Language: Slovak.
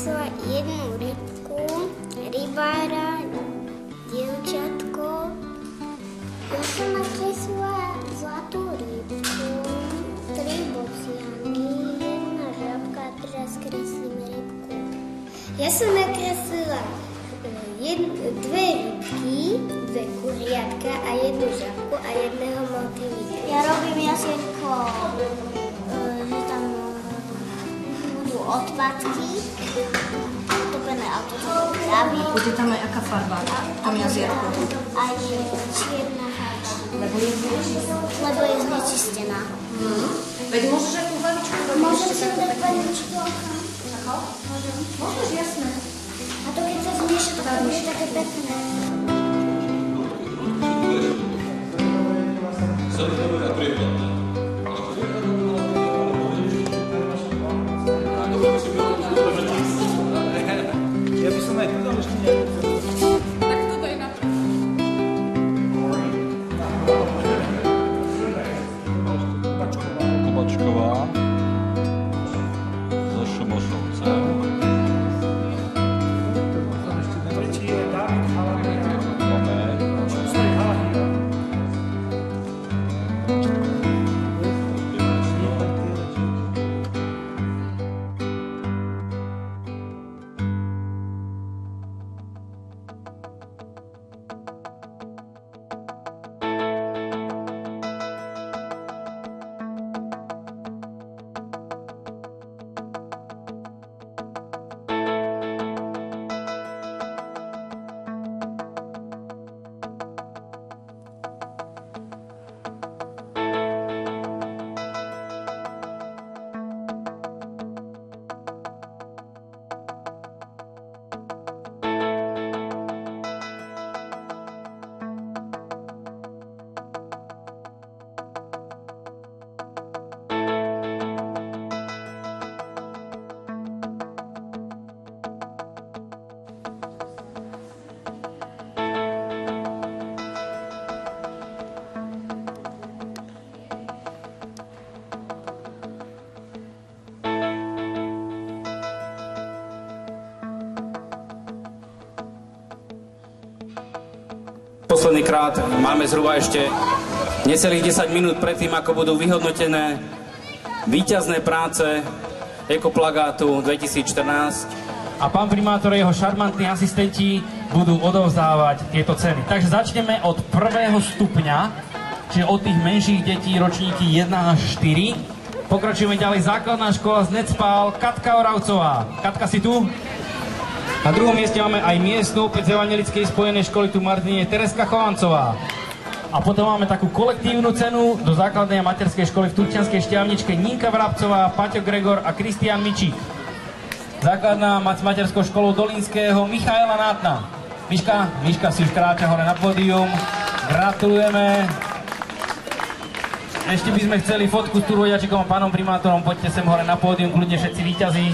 nakreslila jednu rybku, rybára, dievčatko. Ja som nakreslila zlatú rybku, 3 bociany, jedna žabka a teraz kreslím rybku. Ja som nakreslila 2 rybky, 2 kuriatka a 1 žabku a 1 motýlika. Ja robím jazienko, že tam budú odpadky, topené auto, čo budú dáby. Bude tam aj aká farba v tom jazienku? Aj čierna farba. Lebo je znečistená. Veď môžeš aj tú hlavičku robiť? Môžem si dať hlavičku? Ako? Môžeš, jasné. A to keď sa zmieša, to bude také pekné. Ja by som aj tu dal ešte nejakú. Tak to daj na to. Kubačková zo Šumošovce. Tretí je Dávid Halahia. Moment. Číslo je Halahia. Posledný krát máme zhruba ešte necelých 10 minút predtým, ako budú vyhodnotené víťazné práce ekoplagátu 2014. A pán primátor a jeho šarmantní asistenti budú odovzdávať tieto ceny. Takže začneme od 1. stupňa, čiže od tých menších detí ročníky 1 až 4. Pokračujeme ďalej, základná škola z Necpál, Katka Oravcová. Katka, si tu? Na druhom mieste máme aj miestnu opäť z Evangelickej spojenej školy tu Martine, Tereska Chovancová. A potom máme takú kolektívnu cenu do základnej a materskej školy v Turčianskej Štiavničke Ninka Vrabcová, Paťo Gregor a Kristián Mičík. Základná s materskou školou Dolinského Michaela Nátna. Miška si už kráča hore na pódium. Gratulujeme. Ešte by sme chceli fotku s Turvodiačikom a pánom primátorom. Poďte sem hore na pódium, kľudne všetci víťazi.